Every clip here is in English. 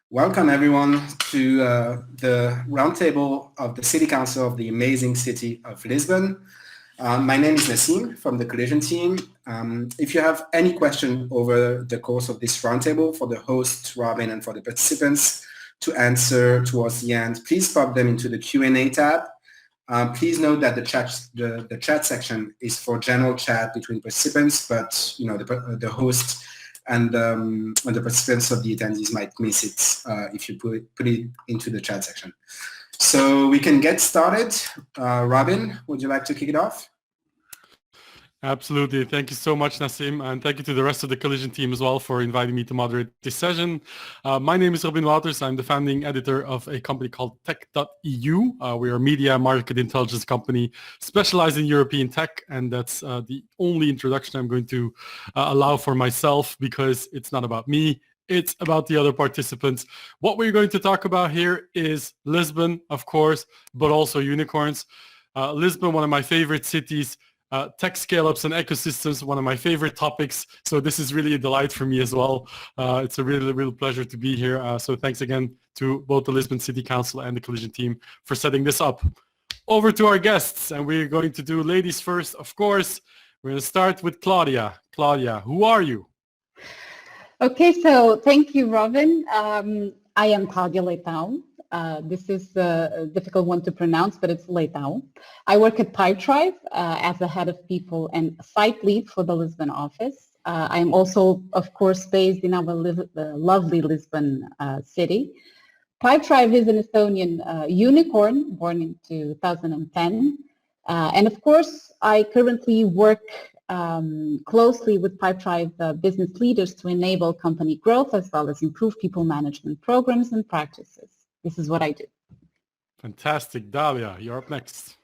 Welcome everyone to the roundtable of the City Council of the amazing city of Lisbon. My name is Nassim from the Collision team. If you have any question over the course of this roundtable for the host, Robin, and for the participants to answer towards the end, please pop them into the Q&A tab. Please note that the chat section is for general chat between participants, but the host and the participants of the attendees might miss it if you put it into the chat section. So we can get started. Robin, would you like to kick it off? Absolutely. Thank you so much, Nassim, and thank you to the rest of the Collision team as well for inviting me to moderate this session. My name is Robin Wouters. I'm the founding editor of a company called Tech.eu. We are a media market intelligence company specialized in European tech, and that's the only introduction I'm going to allow for myself because it's not about me. It's about the other participants. What we're going to talk about here is Lisbon, of course, but also unicorns. Lisbon, one of my favorite cities. Tech scale-ups and ecosystems, one of my favorite topics. So this is really a delight for me as well. It's a real pleasure to be here. So thanks again to both the Lisbon City Council and the Collision team for setting this up. Over to our guests, and we're going to do ladies first, of course. We're going to start with Claudia. Claudia, who are you? Okay, so thank you, Robin. I am Claudia Leitão. This is a difficult one to pronounce, but it's Leitão. I work at Pipedrive as the head of people and site lead for the Lisbon office. I am also, of course, based in our lovely Lisbon city. Pipedrive is an Estonian unicorn born in 2010. And of course, I currently work closely with Pipedrive business leaders to enable company growth as well as improve people management programs and practices. This is what I do. Fantastic. Dalia, you're up next.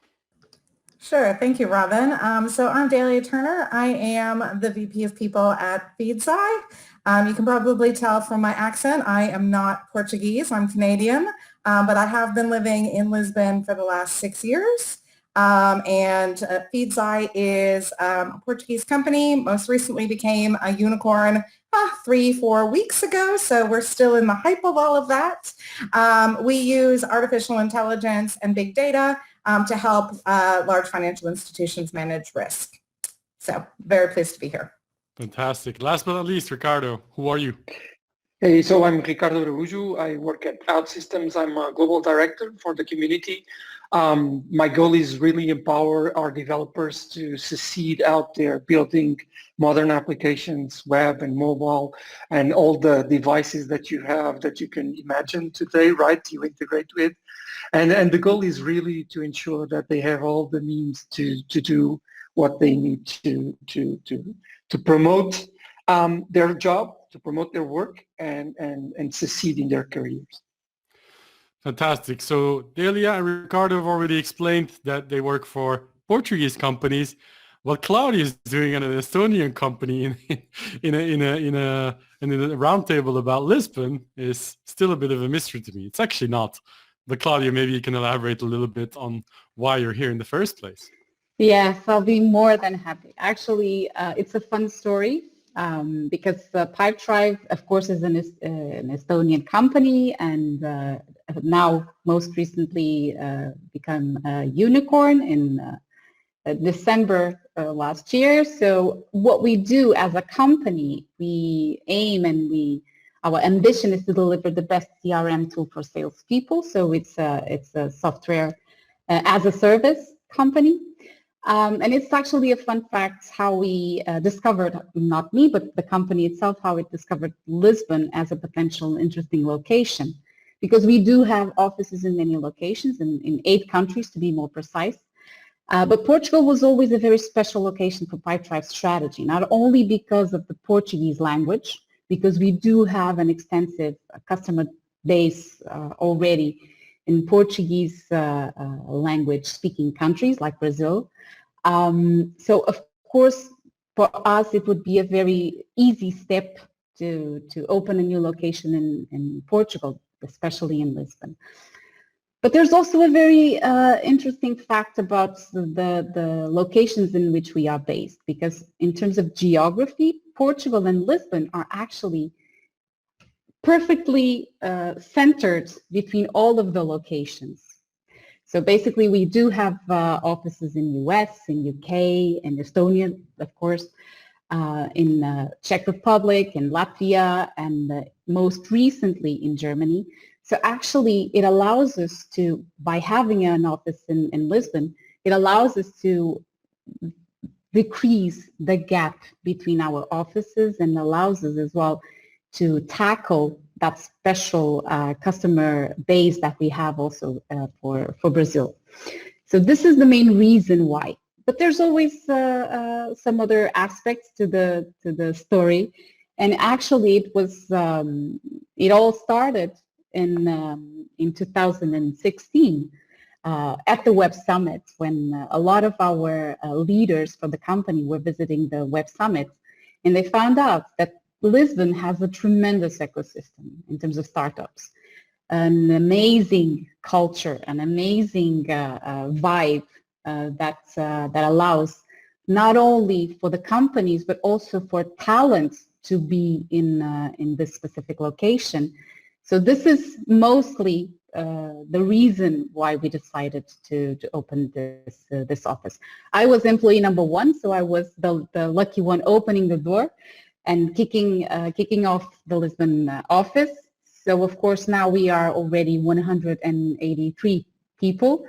Sure. Thank you, Robin. So I'm Dalia Turner. I am the VP of People at Feedzai. You can probably tell from my accent, I am not Portuguese. I'm Canadian, but I have been living in Lisbon for the last 6 years. And Feedzai is a Portuguese company, most recently became a unicorn 3-4 weeks ago, so we're still in the hype of all of that. We use artificial intelligence and big data to help large financial institutions manage risk. So very pleased to be here. Fantastic. Last but not least, Ricardo, who are you? Hey, so I'm Ricardo Araújo. I work at OutSystems. I'm a global director for the community. My goal is really empower our developers to succeed out there building modern applications, web and mobile, and all the devices that you have that you can imagine today, right? You integrate with. And the goal is really to ensure that they have all the means to do what they need to promote their job, to promote their work, and succeed in their careers. Fantastic. So Dalia and Ricardo have already explained that they work for Portuguese companies. What Claudia is doing at an Estonian company in a roundtable about Lisbon is still a bit of a mystery to me. It's actually not. But Claudia, maybe you can elaborate a little bit on why you're here in the first place. Yes, I'll be more than happy. Actually, it's a fun story. Because Pipedrive, of course, is an Estonian company and now most recently become a unicorn in December last year. So what we do as a company, we aim and our ambition is to deliver the best CRM tool for salespeople. So it's a software as a service company. And it's actually a fun fact how we discovered, not me, but the company itself, how it discovered Lisbon as a potential interesting location. Because we do have offices in many locations, in 8 countries to be more precise. But Portugal was always a very special location for Pipedrive strategy, not only because of the Portuguese language, because we do have an extensive customer base already in Portuguese language speaking countries like Brazil. So of course, for us, it would be a very easy step to open a new location in Portugal, especially in Lisbon. But there's also a very interesting fact about the locations in which we are based, because in terms of geography, Portugal and Lisbon are actually perfectly centered between all of the locations. So basically, we do have offices in US, in UK, in Estonia, of course, in Czech Republic, in Latvia, and most recently in Germany. So actually, it allows us to, by having an office in Lisbon, it allows us to decrease the gap between our offices and allows us as well to tackle that special customer base that we have also for Brazil. So this is the main reason why. But there's always some other aspects to the story, and actually it was it all started in 2016 at the Web Summit, when a lot of our leaders from the company were visiting the Web Summit, and they found out that Lisbon has a tremendous ecosystem in terms of startups, an amazing culture, an amazing vibe that allows not only for the companies but also for talent to be in this specific location. So this is mostly the reason why we decided to open this office. I was employee number one, so I was the lucky one opening the door and kicking off the Lisbon office. So of course now we are already 183 people.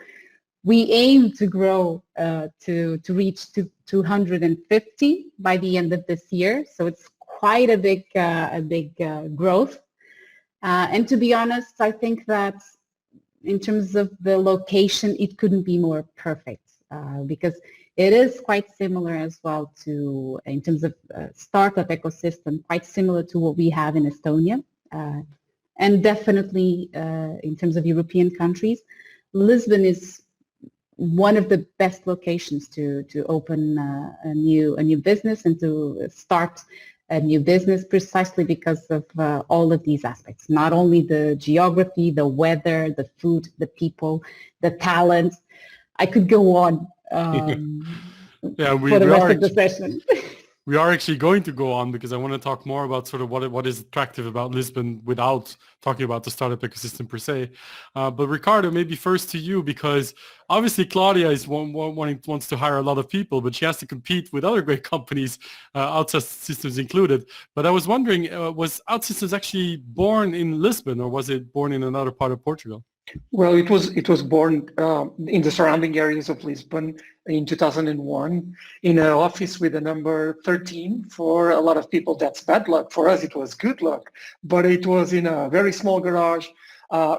We aim to grow to reach 250 by the end of this year. So it's quite a big growth. And to be honest, I think that in terms of the location, it couldn't be more perfect because it is quite similar as well to, in terms of startup ecosystem, quite similar to what we have in Estonia. And definitely in terms of European countries, Lisbon is one of the best locations to open a new business and to start a new business, precisely because of all of these aspects. Not only the geography, the weather, the food, the people, the talent. I could go on Yeah, for the rest of the session. We are actually going to go on because I want to talk more about sort of what is attractive about Lisbon without talking about the startup ecosystem per se. But Ricardo, maybe first to you, because obviously Claudia is wants to hire a lot of people, but she has to compete with other great companies, OutSystems included. But I was wondering, was OutSystems actually born in Lisbon, or was it born in another part of Portugal? Well, it was born in the surrounding areas of Lisbon in 2001 in an office with a number 13. For a lot of people, that's bad luck. For us, it was good luck. But it was in a very small garage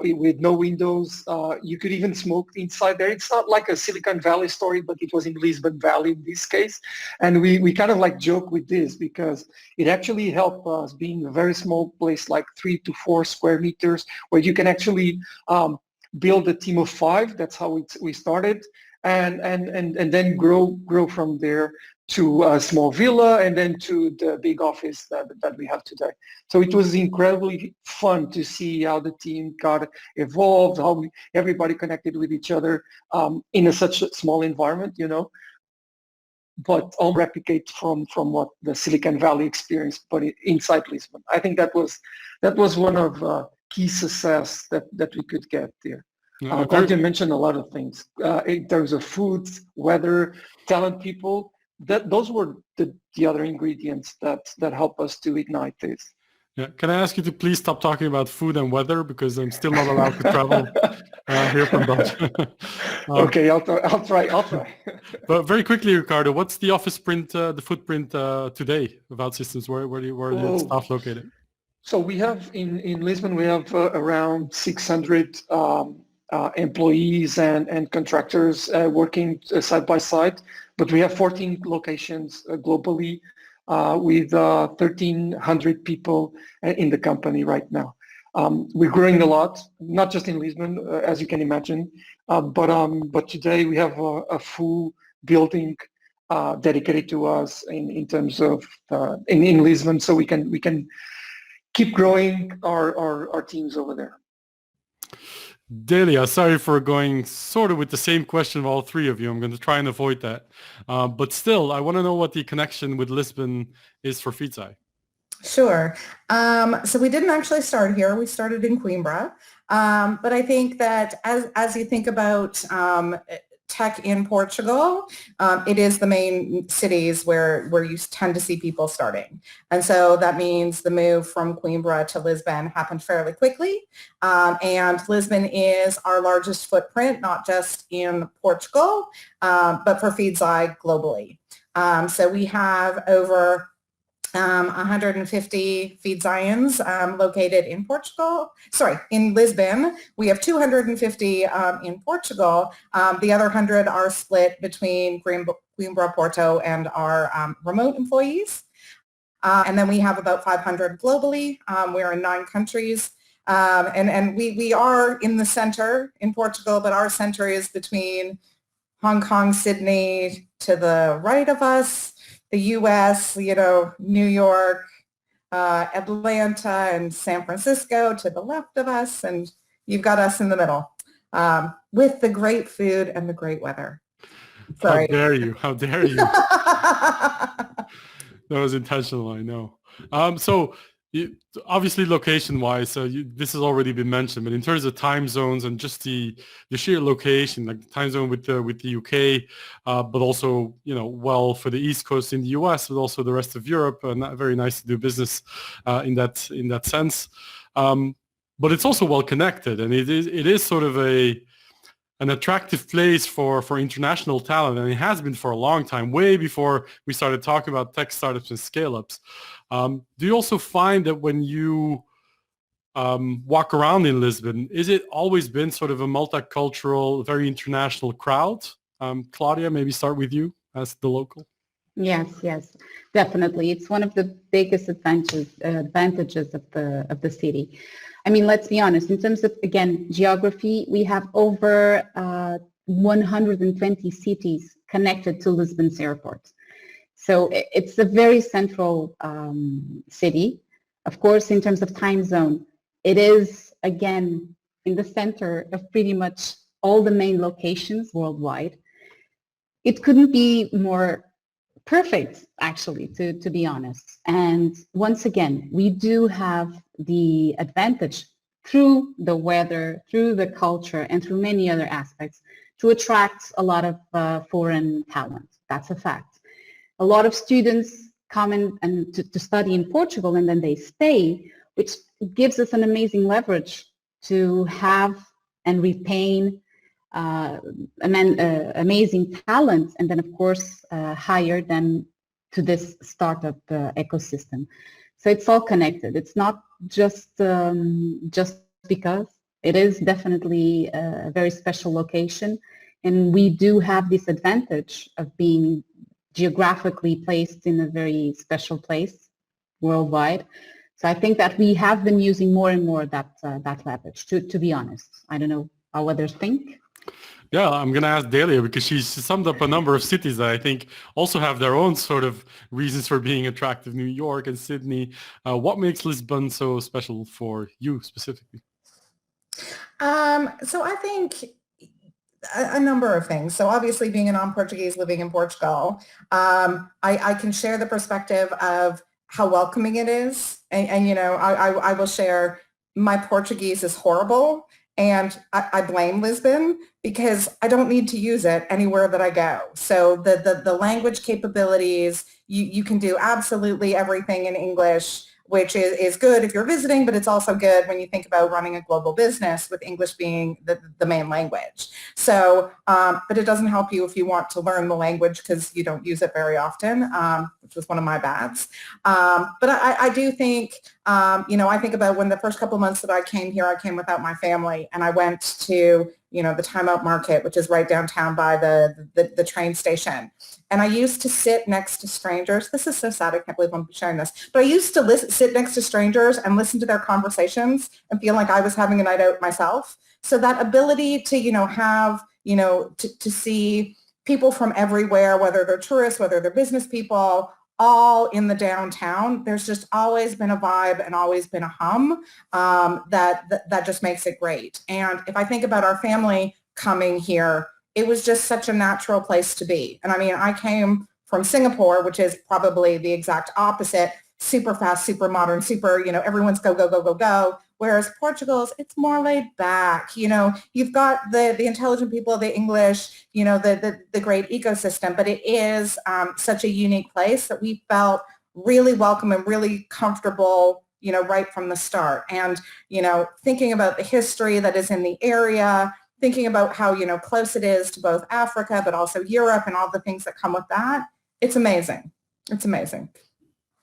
with no windows. You could even smoke inside there. It's not like a Silicon Valley story, but it was in Lisbon Valley in this case. And we kind of like joke with this because it actually helped us being a very small place, like 3 to 4 square meters, where you can actually build a team of 5. That's how we started, and then grow from there to a small villa and then to the big office that we have today. So it was incredibly fun to see how the team got evolved, how everybody connected with each other in such a small environment, you know. But all replicate from what the Silicon Valley experienced, but inside Lisbon. I think that was one of key success that we could get there. Claudia mentioned a lot of things in terms of food, weather, talent, people. Those were the other ingredients that help us to ignite this. Yeah. Can I ask you to please stop talking about food and weather, because I'm still not allowed to travel here from Belgium. Okay, I'll try. But very quickly, Ricardo, what's the office footprint today of OutSystems? Where are the staff located? So we have in Lisbon, we have around 600 employees and contractors working side by side, but we have 14 locations globally with 1,300 people in the company right now. We're growing a lot, not just in Lisbon, as you can imagine, but today we have a full building dedicated to us in terms of in Lisbon, so we can keep growing our teams over there. Dalia, sorry for going sort of with the same question of all three of you. I'm going to try and avoid that. But still, I want to know what the connection with Lisbon is for Feedzai. Sure. So we didn't actually start here. We started in Coimbra. But I think that as you think about tech in Portugal, it is the main cities where you tend to see people starting. And so that means the move from Coimbra to Lisbon happened fairly quickly. And Lisbon is our largest footprint, not just in Portugal, but for Feedzai globally. So we have over 150 Feedzaians located in in Lisbon. We have 250 in Portugal. The other 100 are split between Coimbra, Porto, and our remote employees. And then we have about 500 globally. We're in 9 countries. And we are in the center in Portugal, but our center is between Hong Kong, Sydney to the right of us, the U.S., New York, Atlanta, and San Francisco to the left of us, and you've got us in the middle with the great food and the great weather. Sorry. How dare you? How dare you? That was intentional, I know. Obviously location-wise, this has already been mentioned, but in terms of time zones and just the sheer location, like the time zone with the UK, but also for the East Coast in the US, but also the rest of Europe, very nice to do business in that sense. But it's also well connected, and it is sort of an attractive place for international talent, and it has been for a long time, way before we started talking about tech startups and scale-ups. Do you also find that when you walk around in Lisbon, is it always been sort of a multicultural, very international crowd? Claudia, maybe start with you as the local. Yes, definitely. It's one of the biggest advantages of the city. I mean, let's be honest, in terms of, again, geography, we have over 120 cities connected to Lisbon's airport. So it's a very central city. Of course, in terms of time zone, it is, again, in the center of pretty much all the main locations worldwide. It couldn't be more perfect, actually, to be honest. And once again, we do have the advantage through the weather, through the culture, and through many other aspects to attract a lot of foreign talent. That's a fact. A lot of students come in to study in Portugal, and then they stay, which gives us an amazing leverage to have and retain amazing talent, and then of course hire them to this startup ecosystem. So it's all connected. It's not just because. It is definitely a very special location, and we do have this advantage of being geographically placed in a very special place worldwide. So I think that we have been using more and more that leverage, to be honest. I don't know how others think. Yeah, I'm going to ask Dalia because she summed up a number of cities that I think also have their own sort of reasons for being attractive. New York and Sydney. What makes Lisbon so special for you specifically? So I think a number of things. So obviously being a non-Portuguese living in Portugal, I can share the perspective of how welcoming it is. And I will share my Portuguese is horrible. And I blame Lisbon because I don't need to use it anywhere that I go. So the language capabilities, you can do absolutely everything in English, which is good if you're visiting, but it's also good when you think about running a global business with English being the main language. So, but it doesn't help you if you want to learn the language because you don't use it very often, which was one of my bads. But I do think, I think about when the first couple of months that I came here, I came without my family, and I went to, the Time Out Market, which is right downtown by the train station. And I used to sit next to strangers. This is so sad. I can't believe I'm sharing this. But I used to sit next to strangers and listen to their conversations and feel like I was having a night out myself. So that ability to, have, to see people from everywhere, whether they're tourists, whether they're business people, all in the downtown, there's just always been a vibe and always been a hum that just makes it great. And if I think about our family coming here, it was just such a natural place to be. And I mean, I came from Singapore, which is probably the exact opposite, super fast, super modern, super, everyone's go, go, go, go, go. Whereas Portugal's, it's more laid back. You've got the intelligent people, the English, the great ecosystem, but it is such a unique place that we felt really welcome and really comfortable, right from the start. And, thinking about the history that is in the area, thinking about how, close it is to both Africa, but also Europe and all the things that come with that, it's amazing. It's amazing.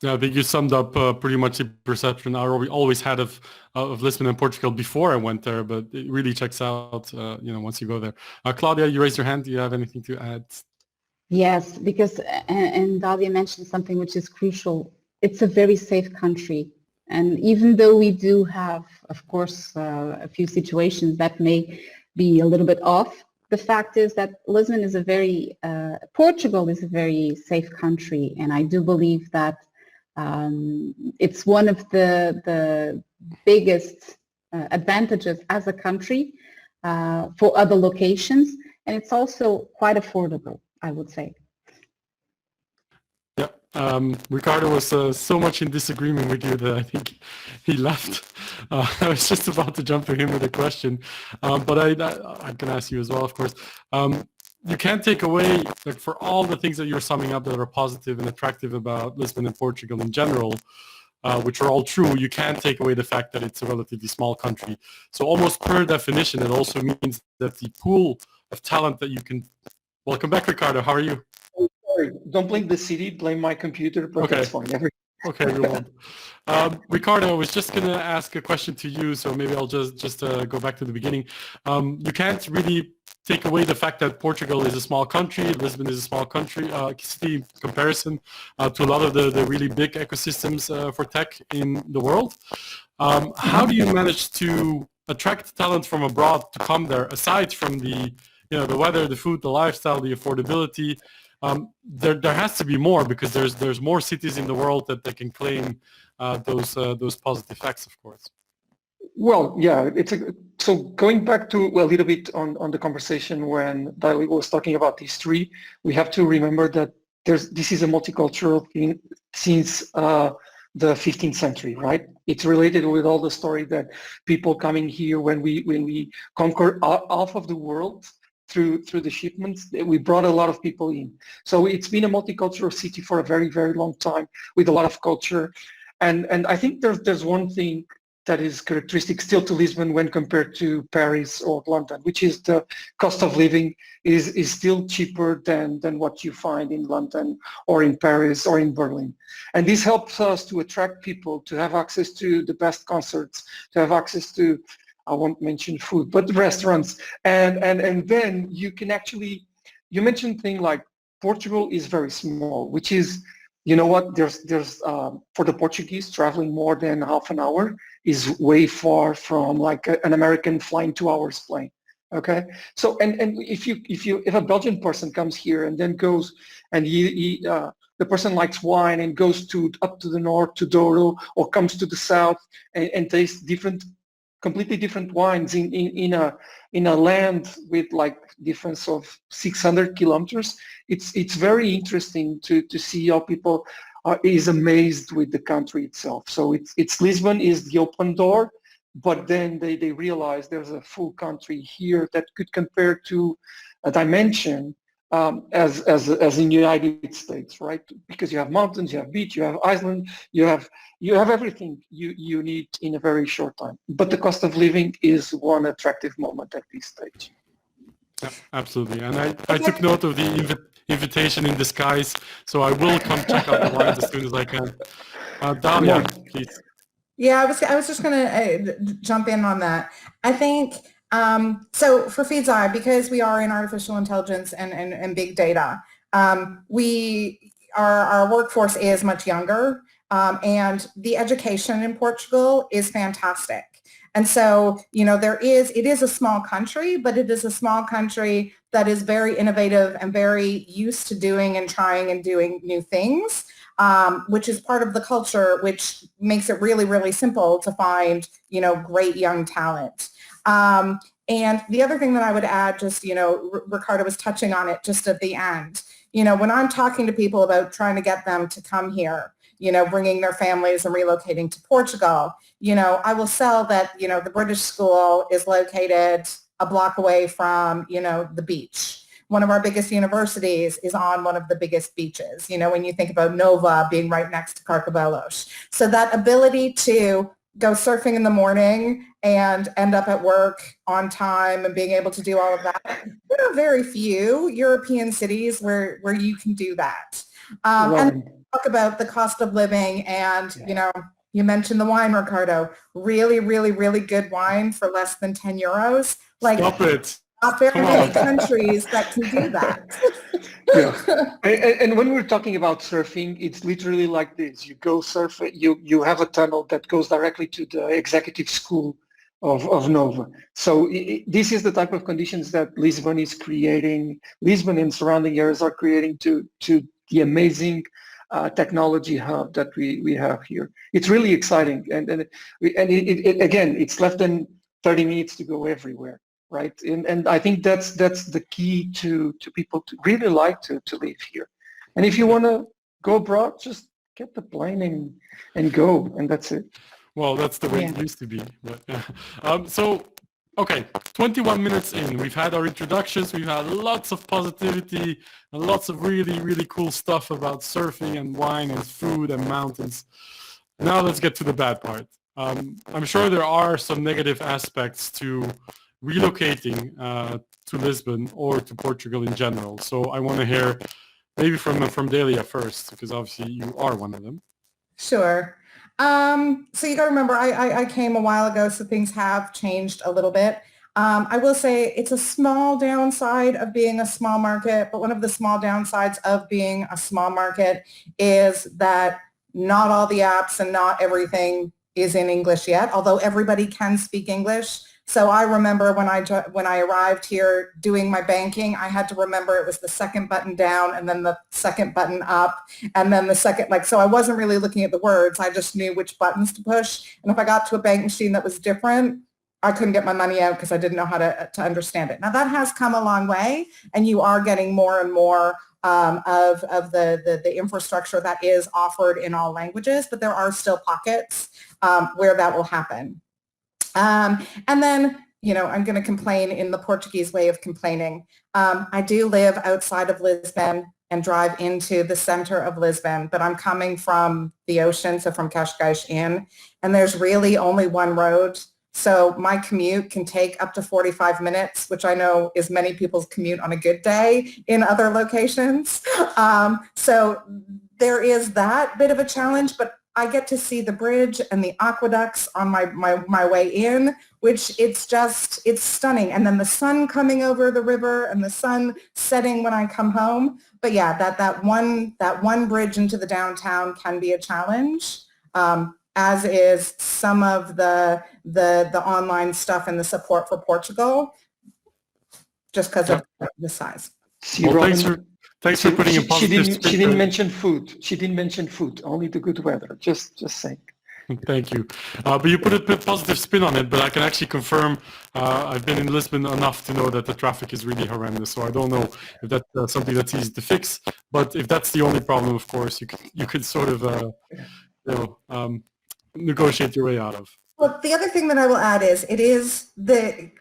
Yeah, I think you summed up pretty much the perception I always had of Lisbon and Portugal before I went there, but it really checks out, once you go there. Claudia, you raised your hand. Do you have anything to add? Yes, because, and Dalia mentioned something which is crucial. It's a very safe country. And even though we do have, of course, a few situations that may be a little bit off, the fact is that Lisbon is Portugal is a very safe country. And I do believe that it's one of the biggest advantages as a country for other locations. And it's also quite affordable, I would say. Yeah, Ricardo was so much in disagreement with you that I think he left. I was just about to jump to him with a question, but I can ask you as well, of course. You can't take away, like, for all the things that you're summing up that are positive and attractive about Lisbon and Portugal in general, which are all true, you can't take away the fact that it's a relatively small country. So almost per definition, it also means that the pool of talent that you can... Welcome back, Ricardo. How are you? Oh, sorry. Don't blame the city, blame my computer, but okay. That's fine. Okay, we won't. Ricardo, I was just going to ask a question to you, so maybe I'll just go back to the beginning. You can't really take away the fact that Portugal is a small country, Lisbon is a small country, city in comparison to a lot of the really big ecosystems for tech in the world. How do you manage to attract talent from abroad to come there, aside from the weather, the food, the lifestyle, the affordability? There has to be more, because there's more cities in the world that they can claim those positive facts, of course. Well, yeah, so going back to a little bit on the conversation when Daley was talking about history, we have to remember that this is a multicultural thing since the 15th century, right? It's related with all the story that people coming here when we conquer half of the world through the shipments, we brought a lot of people in. So it's been a multicultural city for a very, very long time with a lot of culture. And I think there's one thing that is characteristic still to Lisbon when compared to Paris or London, which is the cost of living is still cheaper than what you find in London or in Paris or in Berlin. And this helps us to attract people, to have access to the best concerts, to have access to, I won't mention food, but restaurants. And then you can actually, you mentioned thing like Portugal is very small, which is, you know what, there's for the Portuguese, traveling more than half an hour is way far from like an American flying 2 hours plane. Okay, so and if a Belgian person comes here and then goes and the person likes wine and goes up to the north to Douro, or comes to the south and tastes completely different wines in a land with like difference of 600 kilometers, it's very interesting to see how people is amazed with the country itself. So it's Lisbon is the open door, but then they realize there's a full country here that could compare to a dimension as in the United States, right? Because you have mountains, you have beach, you have island, you have everything you need in a very short time. But the cost of living is one attractive moment at this stage. Yeah, absolutely. And I took note of the invitation in disguise, so I will come check out the wines as soon as I can. Dalia, please. Yeah, I was just going to jump in on that. I think, so for Feedzai, because we are in artificial intelligence and big data, our workforce is much younger, and the education in Portugal is fantastic. And so, it is a small country, but it is a small country that is very innovative and very used to doing and trying and doing new things, which is part of the culture, which makes it really, really simple to find, great young talent. And the other thing that I would add, just, Ricardo was touching on it just at the end, When I'm talking to people about trying to get them to come here, bringing their families and relocating to Portugal, I will sell that, the British school is located a block away from, the beach. One of our biggest universities is on one of the biggest beaches, when you think about Nova being right next to Carcavelos. So that ability to go surfing in the morning and end up at work on time and being able to do all of that, there are very few European cities where you can do that. And talk about the cost of living and, you mentioned the wine, Ricardo. Really, really, really good wine for less than 10 euros. Stop it. Not very many countries that can do that. And when we're talking about surfing, it's literally like this. You go surf, you have a tunnel that goes directly to the executive school of Nova. So this is the type of conditions that Lisbon is creating. Lisbon and surrounding areas are creating to the amazing technology hub that we have here. It's really exciting. And again, it's less than 30 minutes to go everywhere. Right, and I think that's the key to people to really like to live here. And if you want to go abroad, just get the plane and go, and that's it. Well, that's the way it used to be. But, so, okay, 21 minutes in, we've had our introductions, we've had lots of positivity and lots of really, really cool stuff about surfing and wine and food and mountains. Now let's get to the bad part. I'm sure there are some negative aspects to relocating to Lisbon or to Portugal in general. So I want to hear maybe from Dalia first, because obviously you are one of them. Sure. So you got to remember, I came a while ago, so things have changed a little bit. I will say it's a small downside of being a small market, but one of the small downsides of being a small market is that not all the apps and not everything is in English yet, although everybody can speak English. So I remember when I arrived here doing my banking, I had to remember it was the second button down and then the second button up and then the second, so I wasn't really looking at the words. I just knew which buttons to push. And if I got to a bank machine that was different, I couldn't get my money out because I didn't know how to understand it. Now that has come a long way, and you are getting more and more of the infrastructure that is offered in all languages, but there are still pockets where that will happen. And then, I'm going to complain in the Portuguese way of complaining. I do live outside of Lisbon and drive into the center of Lisbon, but I'm coming from the ocean, so from Cascais in, and there's really only one road. So my commute can take up to 45 minutes, which I know is many people's commute on a good day in other locations. So there is that bit of a challenge, but I get to see the bridge and the aqueducts on my way in, which it's stunning. And then the sun coming over the river and the sun setting when I come home. But yeah, that one bridge into the downtown can be a challenge, as is some of the online stuff and the support for Portugal, just because of the size. Well, thanks for putting in positive spin. She didn't mention food. She didn't mention food. Only the good weather. Just saying. Thank you. But you put a positive spin on it. But I can actually confirm I've been in Lisbon enough to know that the traffic is really horrendous. So I don't know if that's something that's easy to fix. But if that's the only problem, of course, you could sort of negotiate your way out of. Well, the other thing that I will add is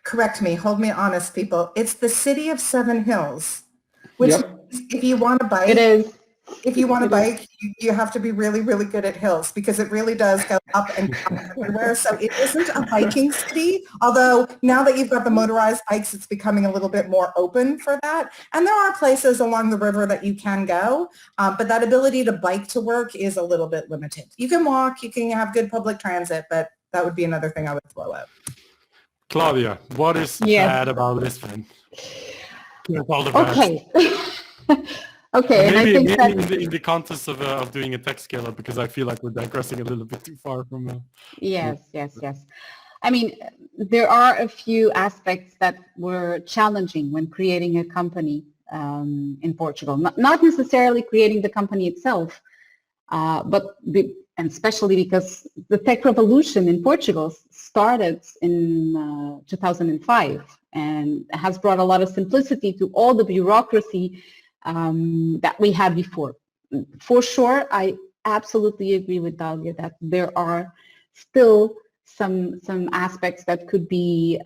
correct me, hold me honest, people. It's the city of 7 hills, which if you want to bike, it is. If you want to bike, you have to be really, really good at hills, because it really does go up and down everywhere. So it isn't a biking city, although now that you've got the motorized bikes, it's becoming a little bit more open for that. And there are places along the river that you can go, but that ability to bike to work is a little bit limited. You can walk, you can have good public transit, but that would be another thing I would throw out. Claudia, what is bad about Lisbon? Okay. Okay, and maybe, I think that in the context of doing a tech scale-up, because I feel like we're digressing a little bit too far from. Yes. I mean, there are a few aspects that were challenging when creating a company in Portugal. Not necessarily creating the company itself, and especially because the tech revolution in Portugal started in 2005 and has brought a lot of simplicity to all the bureaucracy that we had before. For sure, I absolutely agree with Dalia that there are still some aspects that could be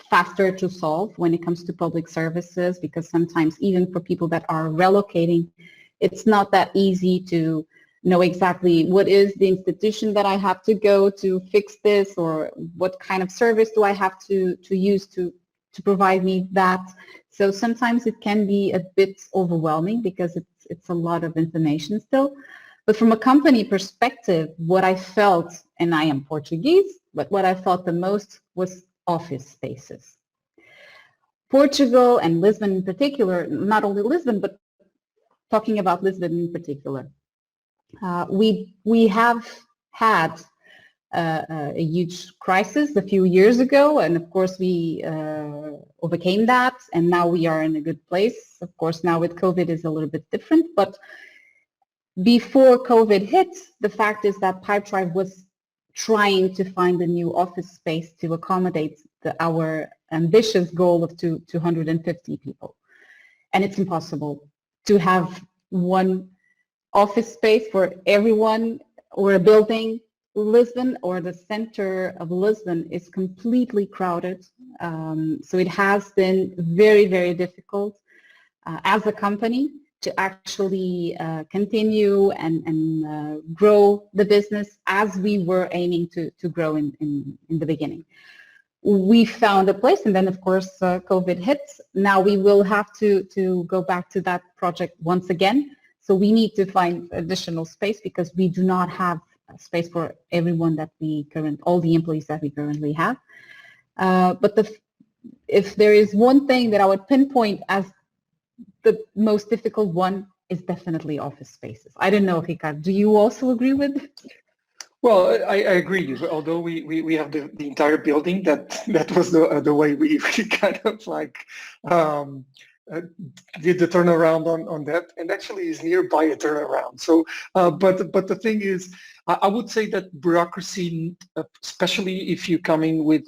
faster to solve when it comes to public services, because sometimes even for people that are relocating, it's not that easy to know exactly what is the institution that I have to go to fix this, or what kind of service do I have to use to provide me that. So sometimes it can be a bit overwhelming because it's a lot of information still. But from a company perspective, what I felt, and I am Portuguese, but what I felt the most was office spaces. Portugal and Lisbon in particular, not only Lisbon, but talking about Lisbon in particular, we have had a huge crisis a few years ago, and of course we overcame that, and now we are in a good place. Of course, now with COVID is a little bit different, but before COVID hit, the fact is that Pipedrive was trying to find a new office space to accommodate our ambitious goal of 250 people. And it's impossible to have one office space for everyone, or a building. Lisbon, or the center of Lisbon, is completely crowded. So it has been very, very difficult as a company to actually continue and grow the business as we were aiming to grow in the beginning. We found a place, and then of course COVID hits. Now we will have to go back to that project once again. So we need to find additional space because we do not have space for everyone that all the employees that we currently have. But if there is one thing that I would pinpoint as the most difficult one, is definitely office spaces. I don't know, Ricardo, do you also agree with? Well, I agree. Although we have the entire building, that was the way we kind of like did the turnaround on that, and actually is nearby a turnaround. So, but the thing is, I would say that bureaucracy, especially if you come in with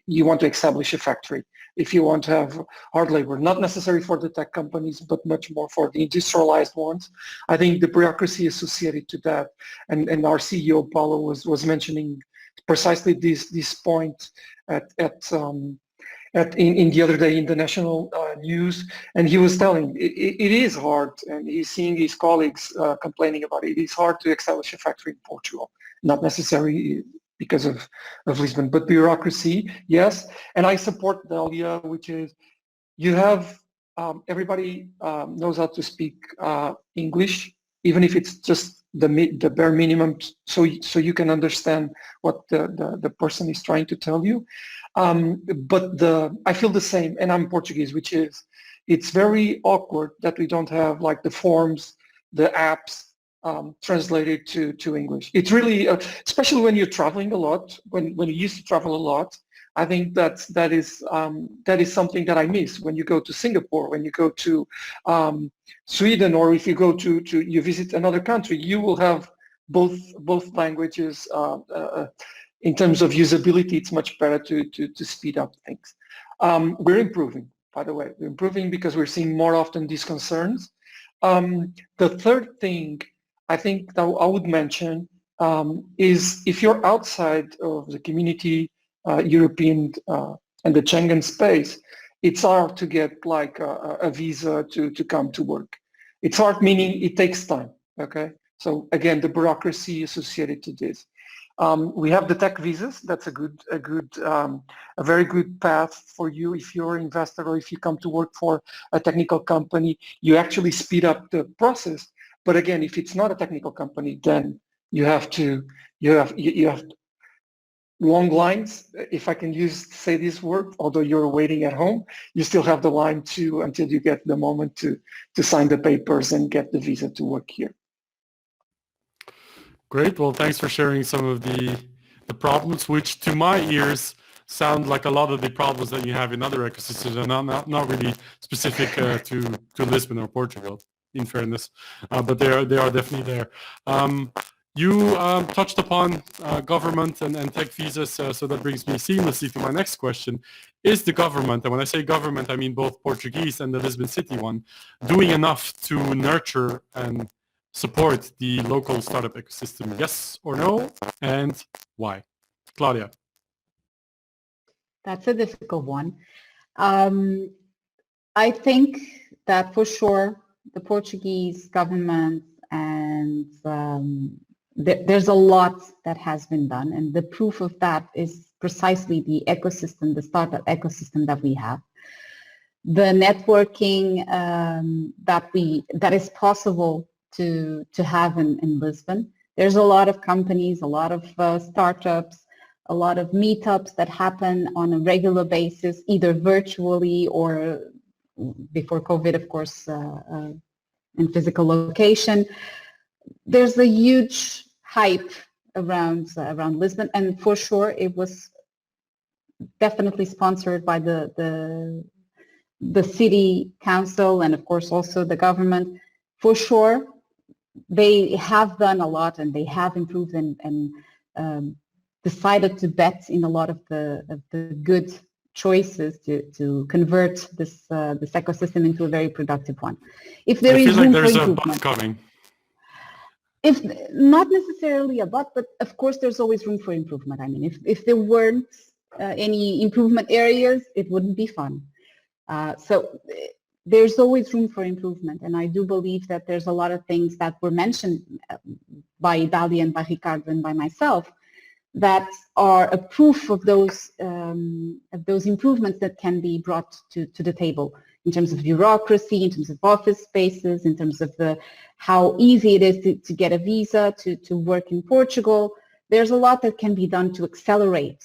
you want to establish a factory, if you want to have hard labor, not necessary for the tech companies, but much more for the industrialized ones. I think the bureaucracy associated to that, and our CEO Paulo was mentioning precisely this point in the other day in the national news, and he was telling it is hard, and he's seeing his colleagues complaining about it. It is hard to establish a factory in Portugal, not necessarily because of Lisbon, but bureaucracy, yes. And I support Dalia, which is you have everybody knows how to speak English, even if it's just the bare minimum, so you can understand what the person is trying to tell you. But I feel the same, and I'm Portuguese, which is it's very awkward that we don't have like the forms, the apps translated to English. It's really, especially when you're traveling a lot, when you used to travel a lot. I think that is something that I miss when you go to Singapore, when you go to Sweden, or if you go you visit another country, you will have both languages. In terms of usability, it's much better to speed up things. We're improving, by the way. We're improving because we're seeing more often these concerns. The third thing I think that I would mention is if you're outside of the community, European and the Schengen space, it's hard to get like a visa to come to work. It's hard, meaning it takes time, okay? So again, the bureaucracy associated to this. We have the tech visas. That's a very good path for you if you're an investor or if you come to work for a technical company. You actually speed up the process. But again, if it's not a technical company, then you have long lines. If I can say this word, although you're waiting at home, you still have the line until you get the moment to sign the papers and get the visa to work here. Great. Well, thanks for sharing some of the problems, which to my ears sound like a lot of the problems that you have in other ecosystems, and not really specific to Lisbon or Portugal, in fairness, but they are definitely there. You touched upon government and tech visas, so that brings me seamlessly to my next question. Is the government, and when I say government, I mean both Portuguese and the Lisbon City one, doing enough to nurture and support the local startup ecosystem? Yes or no? And why? Claudia. That's a difficult one. I think that for sure the Portuguese government and there's a lot that has been done, and the proof of that is precisely the ecosystem, the startup ecosystem that we have, the networking that is possible to have in Lisbon. There's a lot of companies, a lot of startups, a lot of meetups that happen on a regular basis, either virtually or before COVID, of course, in physical location. There's a huge hype around Lisbon, and for sure it was definitely sponsored by the city council and of course also the government. For sure, they have done a lot and they have improved and decided to bet in a lot of the good choices to convert this ecosystem into a very productive one. If there is room for improvement, coming. If not necessarily a but of course there's always room for improvement. I mean, if there weren't any improvement areas, it wouldn't be fun. So there's always room for improvement, and I do believe that there's a lot of things that were mentioned by Dalia and by Ricardo and by myself that are a proof of those improvements that can be brought to the table in terms of bureaucracy, in terms of office spaces, in terms of how easy it is to get a visa, to work in Portugal. There's a lot that can be done to accelerate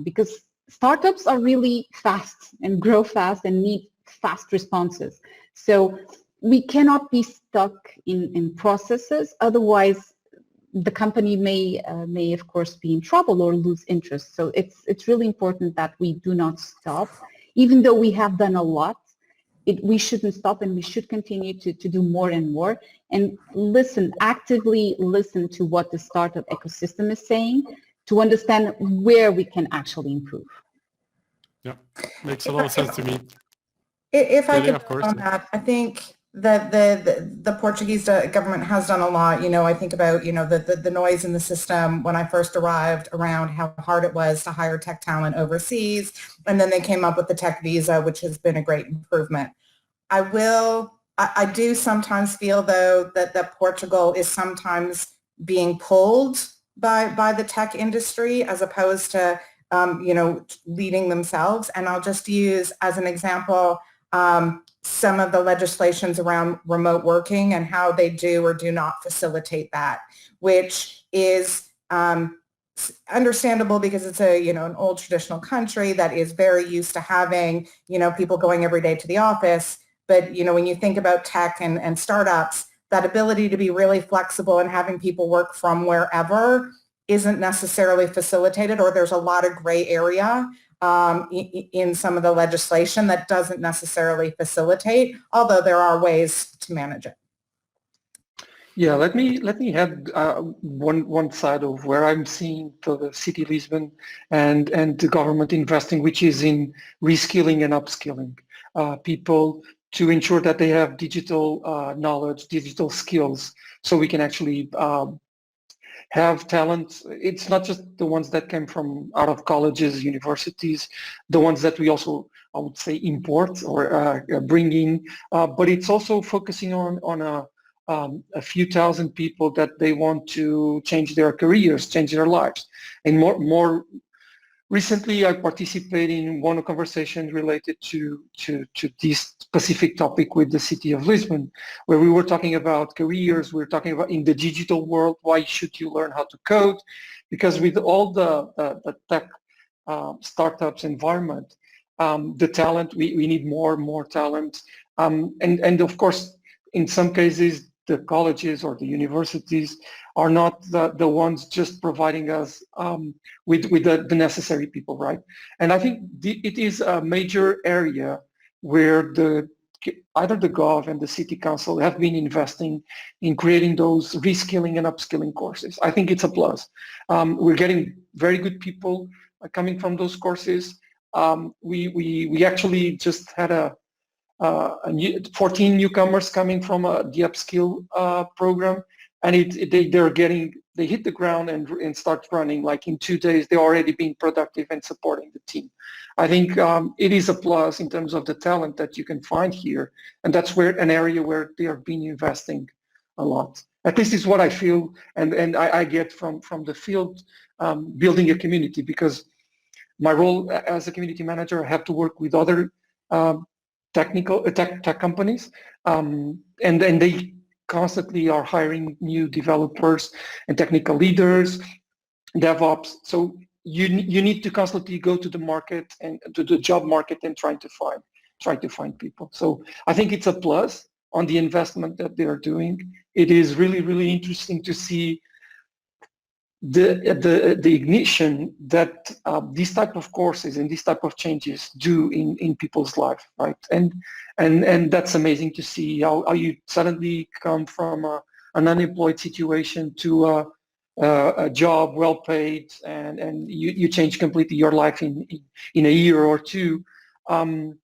because startups are really fast and grow fast and need fast responses. So we cannot be stuck in processes, otherwise the company may of course be in trouble or lose interest. So it's really important that we do not stop. Even though we have done a lot, we shouldn't stop, and we should continue to do more and more and actively listen to what the startup ecosystem is saying to understand where we can actually improve. Yeah, makes a lot of sense to me. If I Dalia, could build on that, I think that the Portuguese government has done a lot. I think about, the noise in the system when I first arrived around how hard it was to hire tech talent overseas. And then they came up with the tech visa, which has been a great improvement. I do sometimes feel though that Portugal is sometimes being pulled by the tech industry as opposed to, leading themselves. And I'll just use as an example, some of the legislations around remote working and how they do or do not facilitate that, which is understandable because it's an old traditional country that is very used to having, people going every day to the office. But, when you think about tech and startups, that ability to be really flexible and having people work from wherever isn't necessarily facilitated, or there's a lot of gray area in some of the legislation that doesn't necessarily facilitate, although there are ways to manage it. Yeah, let me add one side of where I'm seeing the city Lisbon and the government investing, which is in reskilling and upskilling people to ensure that they have digital knowledge, digital skills, so we can actually have talent. It's not just the ones that came from out of colleges, universities, the ones that we also, I would say, import or bring in, but it's also focusing on a few thousand people that they want to change their careers, change their lives. And more recently, I participated in one conversation related to this specific topic with the city of Lisbon, where we were talking about careers. We were talking about in the digital world, why should you learn how to code? Because with all the tech startups environment, the talent, we need more talent. And of course, in some cases, the colleges or the universities are not the ones just providing us with the necessary people, right? And I think it is a major area where the either the Gov and the City Council have been investing in creating those reskilling and upskilling courses. I think it's a plus. We're getting very good people coming from those courses. We actually just had 14 newcomers coming from the upskill program, and they hit the ground and start running. Like in 2 days, they're already being productive and supporting the team. I think it is a plus in terms of the talent that you can find here, and that's an area where they have been investing a lot. At least is what I feel, and I get from the field, building a community, because my role as a community manager, I have to work with other tech companies, and they constantly are hiring new developers and technical leaders, DevOps. So you need to constantly go to the market and to the job market and try to find people. So I think it's a plus on the investment that they are doing. It is really, really interesting to see the ignition that these type of courses and these type of changes do in people's life, right? And that's amazing to see how you suddenly come from an unemployed situation to a job well paid, and you change completely your life in a year or two. And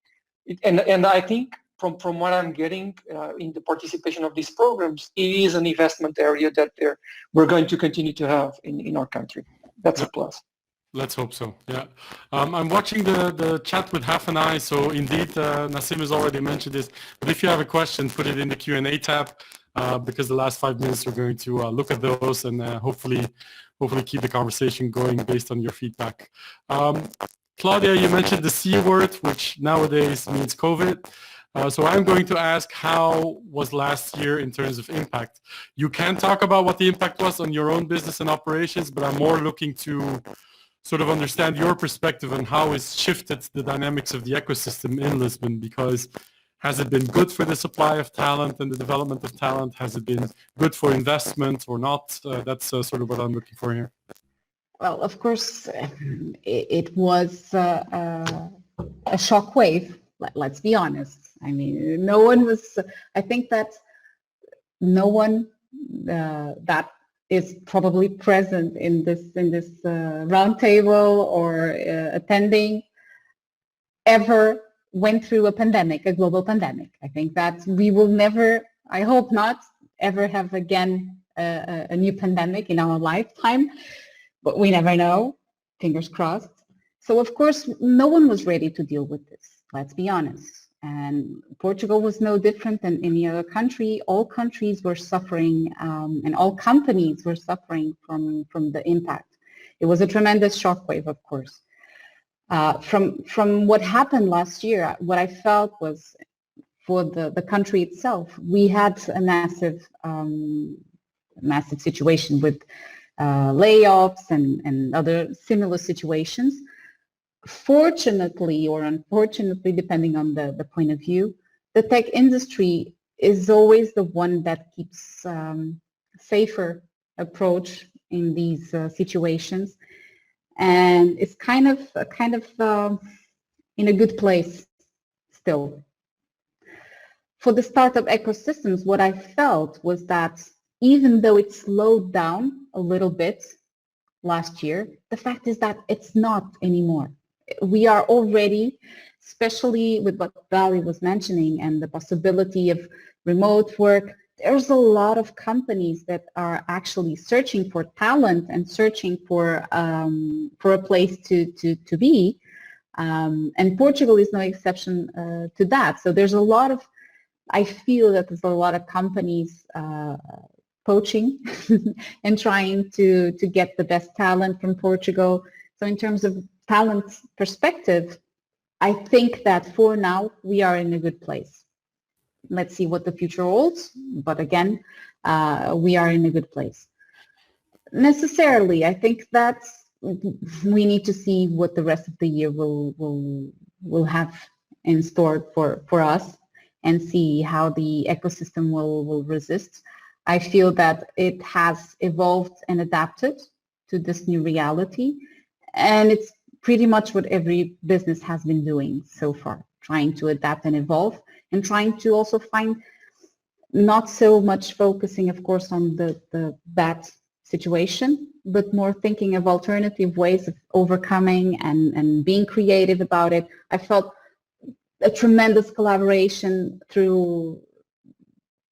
I think from what I'm getting in the participation of these programs, it is an investment area that we're going to continue to have in our country. That's a plus. Let's hope so. Yeah. I'm watching the chat with half an eye. So indeed, Nassim has already mentioned this. But if you have a question, put it in the Q&A tab, because the last 5 minutes we're going to look at those and hopefully keep the conversation going based on your feedback. Claudia, you mentioned the C word, which nowadays means COVID. So I'm going to ask, how was last year in terms of impact? You can talk about what the impact was on your own business and operations, but I'm more looking to sort of understand your perspective on how it's shifted the dynamics of the ecosystem in Lisbon, because has it been good for the supply of talent and the development of talent? Has it been good for investment or not? That's sort of what I'm looking for here. Well, of course, it was a shockwave. Let's be honest. I mean, no one was, I think that no one that is probably present in this roundtable or attending ever went through a pandemic, a global pandemic. I think that we will never, I hope not, ever have again a new pandemic in our lifetime, but we never know, fingers crossed. So of course, no one was ready to deal with this, let's be honest. And Portugal was no different than any other country. All countries were suffering, and all companies were suffering from the impact. It was a tremendous shockwave, of course. From what happened last year, what I felt was, for the country itself, we had a massive situation with layoffs and other similar situations. Fortunately or unfortunately, depending on the point of view, the tech industry is always the one that keeps safer approach in these situations, and it's kind of in a good place still. For the startup ecosystems, what I felt was that even though it slowed down a little bit last year, the fact is that it's not anymore. We are already, especially with what Daley was mentioning and the possibility of remote work, there's a lot of companies that are actually searching for talent and searching for a place to be. And Portugal is no exception to that. So there's a lot of, I feel that there's a lot of companies poaching and trying to get the best talent from Portugal. So in terms of talent perspective, I think that for now we are in a good place. Let's see what the future holds, but again, we are in a good place. Necessarily, I think that we need to see what the rest of the year will have in store for us, and see how the ecosystem will resist. I feel that it has evolved and adapted to this new reality, and it's pretty much what every business has been doing so far, trying to adapt and evolve. and trying to also find not so much focusing, of course, on the bad situation, but more thinking of alternative ways of overcoming and being creative about it. I felt a tremendous collaboration through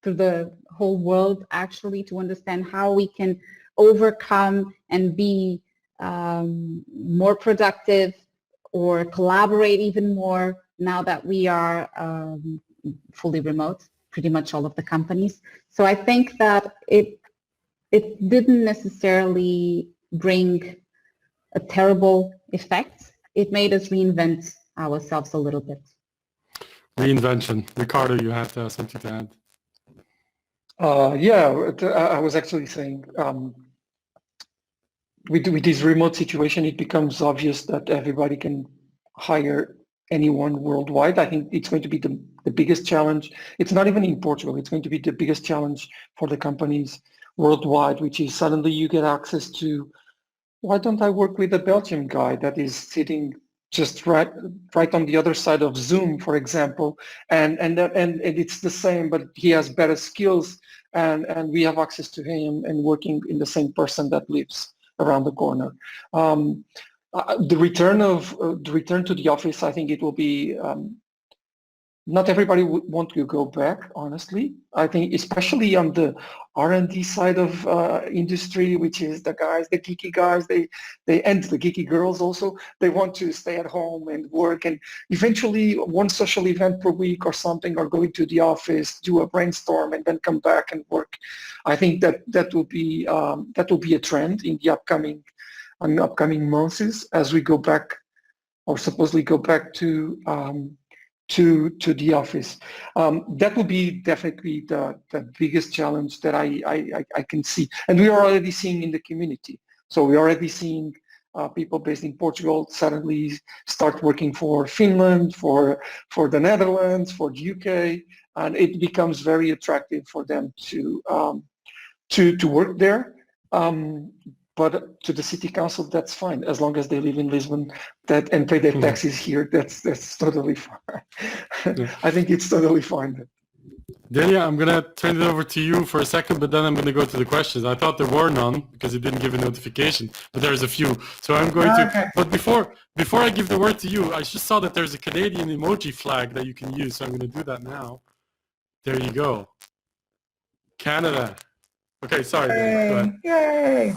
the whole world, actually, to understand how we can overcome and be more productive or collaborate even more now that we are fully remote, pretty much all of the companies. So I think that it didn't necessarily bring a terrible effect. It made us reinvent ourselves a little bit. Reinvention. Ricardo, you had something to add. Yeah, I was actually saying, with this remote situation, it becomes obvious that everybody can hire anyone worldwide. I think it's going to be the biggest challenge. It's not even in Portugal. It's going to be the biggest challenge for the companies worldwide, which is suddenly you get access to, why don't I work with a Belgian guy that is sitting just right on the other side of Zoom, for example, and it's the same, but he has better skills, and we have access to him and working in the same person that lives around the corner. The return to the office, I think it will be. Not everybody would want to go back, honestly. I think especially on the R&D side of industry, which is the geeky guys, and the geeky girls also, they want to stay at home and work, and eventually one social event per week or something, or go into the office, do a brainstorm, and then come back and work. I think that will be a trend in the upcoming months as we go back, or supposedly go back to the office. That will be definitely the biggest challenge that I can see. And we are already seeing in the community. So we're already seeing people based in Portugal suddenly start working for Finland, for the Netherlands, for the UK, and it becomes very attractive for them to work there. But to the city council, that's fine, as long as they live in Lisbon and pay their taxes here. That's totally fine. Yeah. I think it's totally fine. Dalia, I'm going to turn it over to you for a second, but then I'm going to go to the questions. I thought there were none because it didn't give a notification, but there's a few. So I'm going to, but before I give the word to you, I just saw that there's a Canadian emoji flag that you can use. So I'm going to do that now. There you go. Canada. Okay, sorry. Dalia, go ahead. Yay.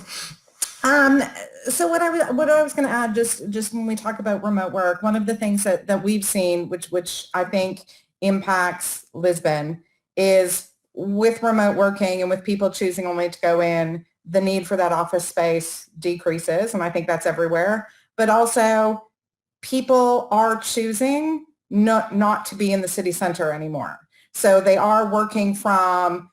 So what I was going to add, just when we talk about remote work, one of the things that we've seen, which I think impacts Lisbon, is with remote working and with people choosing only to go in, the need for that office space decreases, and I think that's everywhere. But also, people are choosing not to be in the city center anymore. So they are working from,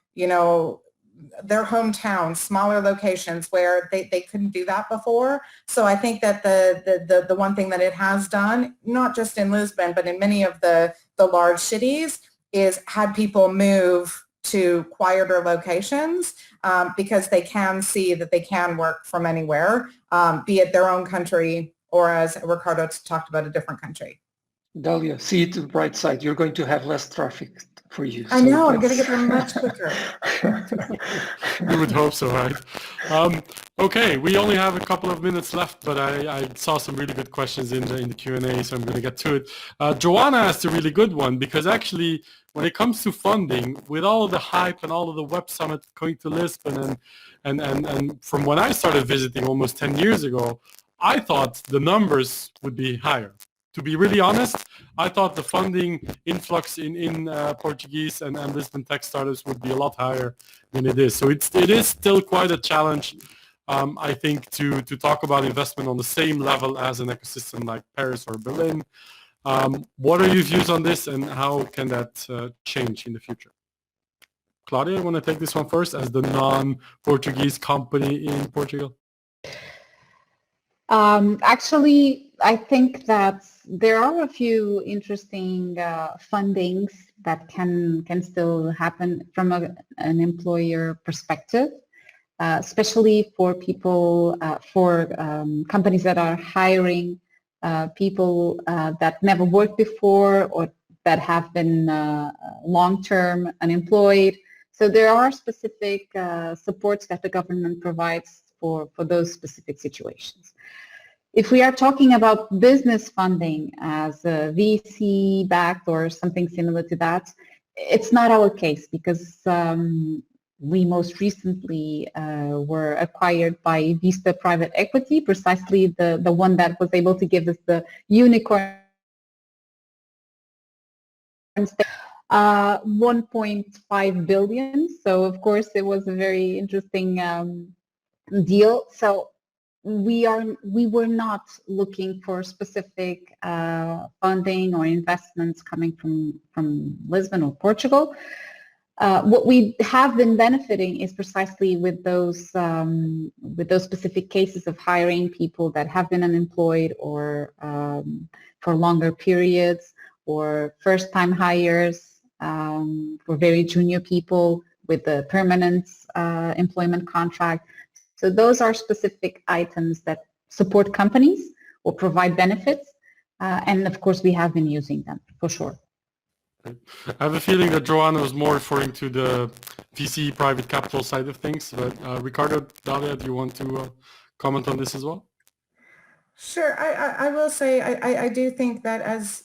their hometown, smaller locations where they couldn't do that before. So I think that the one thing that it has done, not just in Lisbon, but in many of the large cities, is had people move to quieter locations because they can see that they can work from anywhere, be it their own country or, as Ricardo talked about, a different country. Dalia, see it the bright side. You're going to have less traffic for you. I know, I'm going to get there much quicker. You would hope so, right? Okay, we only have a couple of minutes left, but I saw some really good questions in the Q&A, so I'm going to get to it. Joanna asked a really good one, because actually, when it comes to funding, with all of the hype and all of the Web Summit going to Lisbon, and from when I started visiting almost 10 years ago, I thought the numbers would be higher. To be really honest, I thought the funding influx in Portuguese and Lisbon tech startups would be a lot higher than it is. So it is still quite a challenge, I think, to talk about investment on the same level as an ecosystem like Paris or Berlin. What are your views on this, and how can that change in the future? Claudia, you want to take this one first as the non-Portuguese company in Portugal? Actually, I think that there are a few interesting fundings that can still happen from an employer perspective, especially for people, for companies that are hiring people that never worked before, or that have been long-term unemployed. So there are specific supports that the government provides for those specific situations. If we are talking about business funding as a VC-backed or something similar to that, it's not our case because we most recently were acquired by Vista Private Equity, precisely the one that was able to give us the unicorn 1.5 billion. So of course it was a very interesting deal. So we were not looking for specific funding or investments coming from Lisbon or Portugal. What we have been benefiting is precisely with those specific cases of hiring people that have been unemployed or for longer periods, or first-time hires for very junior people with a permanent employment contract. So those are specific items that support companies or provide benefits. And of course, we have been using them for sure. I have a feeling that Joanna was more referring to the VC private capital side of things. But Ricardo, Dalia, do you want to comment on this as well? Sure. I will say I do think that, as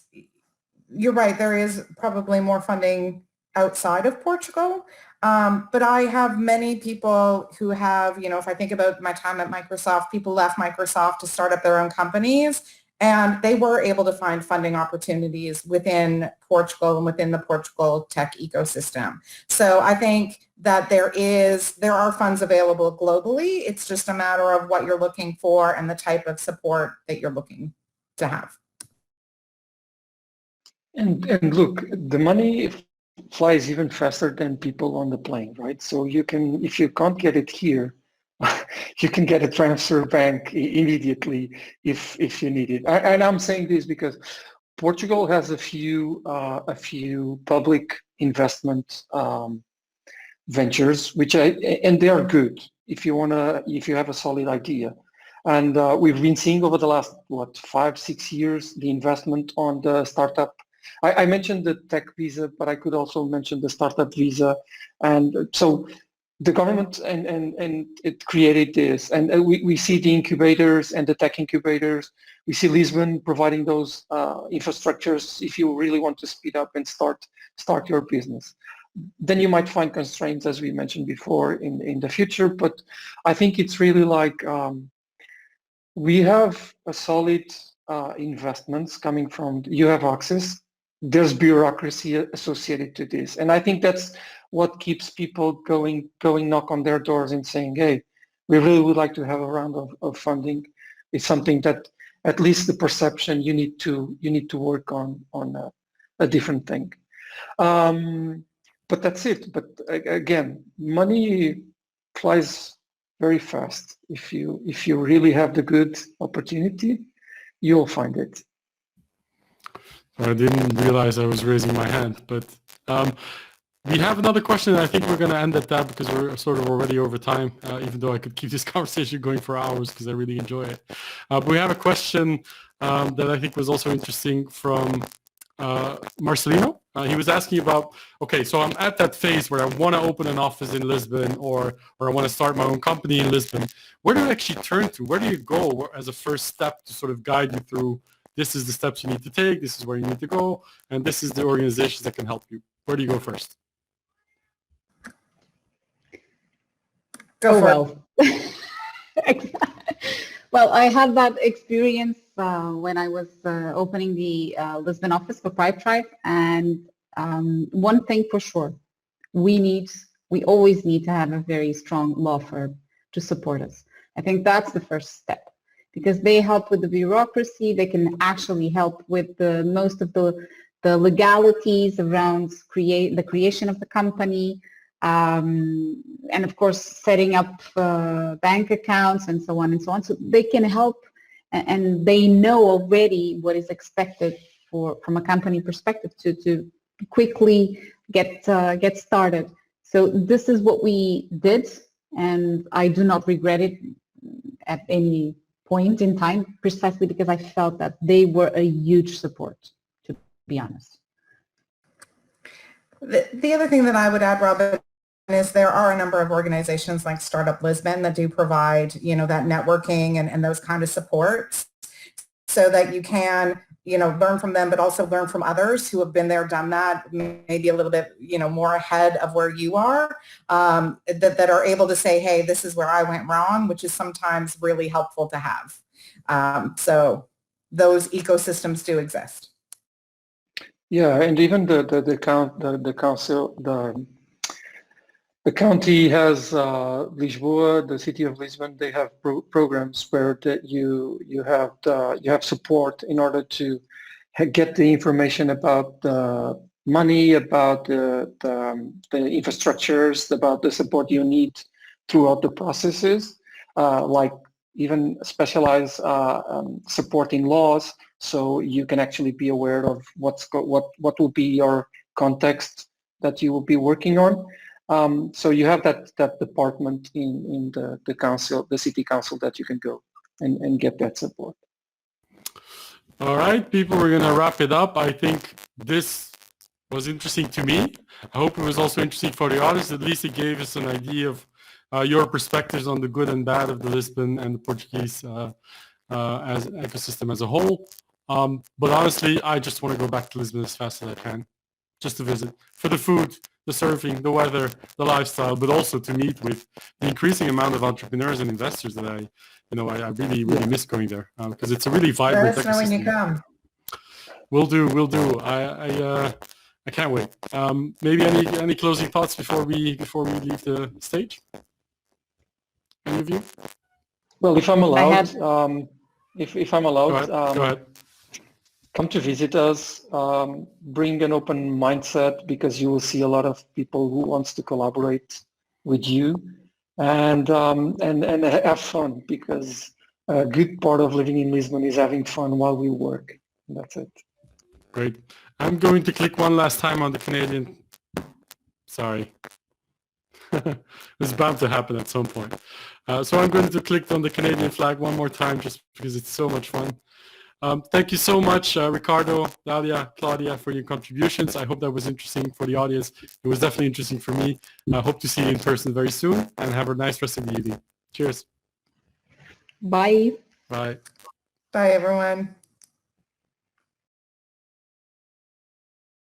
you're right, there is probably more funding outside of Portugal. But I have many people who have, if I think about my time at Microsoft, people left Microsoft to start up their own companies, and they were able to find funding opportunities within Portugal and within the Portugal tech ecosystem. So I think that there are funds available globally. It's just a matter of what you're looking for and the type of support that you're looking to have. And look, the money flies even faster than people on the plane, right? So you can, if you can't get it here, you can get a transfer bank immediately if you need it. And I'm saying this because Portugal has a few public investment ventures, and they are good if you have a solid idea. And we've been seeing over the last 5-6 years the investment on the startup. I mentioned the tech visa, but I could also mention the startup visa. And so the government and it created this, and we see the incubators and the tech incubators. We see Lisbon providing those infrastructures if you really want to speed up and start your business. Then you might find constraints, as we mentioned before, in the future. But I think it's really like we have a solid investments coming from, you have access. There's bureaucracy associated to this. And I think that's what keeps people going knock on their doors and saying, hey, we really would like to have a round of funding. It's something that at least the perception you need to work on a different thing. But that's it. But again, money flies very fast. If you really have the good opportunity, you'll find it. I didn't realize I was raising my hand, but we have another question. I think we're going to end at that because we're sort of already over time, even though I could keep this conversation going for hours because I really enjoy it. But we have a question that I think was also interesting from Marcelino. He was asking about, okay, so I'm at that phase where I want to open an office in Lisbon or I want to start my own company in Lisbon. Where do you actually turn to? Where do you go as a first step to sort of guide you through, this is the steps you need to take, this is where you need to go, and this is the organizations that can help you? Where do you go first? Go for it. Well, I had that experience when I was opening the Lisbon office for Pipedrive, and one thing for sure, we always need to have a very strong law firm to support us. I think that's the first step, because they help with the bureaucracy. They can actually help with most of the legalities around the creation of the company, and of course setting up bank accounts and so on and so on. So they can help, and they know already what is expected from a company perspective to quickly get started. So this is what we did, and I do not regret it at any point in time, precisely because I felt that they were a huge support, to be honest. The other thing that I would add, Robin, is there are a number of organizations like Startup Lisbon that do provide, that networking and those kind of supports so that you can, learn from them, but also learn from others who have been there, done that, maybe a little bit, more ahead of where you are, that are able to say, hey, this is where I went wrong, which is sometimes really helpful to have. So those ecosystems do exist. Yeah, and even the council, the county has Lisboa, the city of Lisbon. They have programs where that you have support in order to get the information about the money, about the infrastructures, about the support you need throughout the processes, like even specialized supporting laws, so you can actually be aware of what will be your context that you will be working on. So you have that department in the council, the city council, that you can go and get that support. All right, people, we're going to wrap it up. I think this was interesting to me. I hope it was also interesting for the audience. At least it gave us an idea of your perspectives on the good and bad of the Lisbon and the Portuguese as an ecosystem as a whole. But honestly, I just want to go back to Lisbon as fast as I can, just to visit, for the food, the surfing, the weather, the lifestyle, but also to meet with the increasing amount of entrepreneurs and investors that I really miss going there, because it's a really vibrant ecosystem. Let us know when you come. Will do. I can't wait. Maybe any closing thoughts before we leave the stage? Any of you? Well, if I'm allowed, if I'm allowed, go ahead. Come to visit us. Bring an open mindset, because you will see a lot of people who wants to collaborate with you, and have fun, because a good part of living in Lisbon is having fun while we work. That's it. Great. I'm going to click one last time on the Canadian. Sorry. It's bound to happen at some point. So I'm going to click on the Canadian flag one more time, just because it's so much fun. Thank you so much, Ricardo, Dalia, Claudia, for your contributions. I hope that was interesting for the audience. It was definitely interesting for me. I hope to see you in person very soon, and have a nice rest of the evening. Cheers. Bye. Bye. Bye, everyone.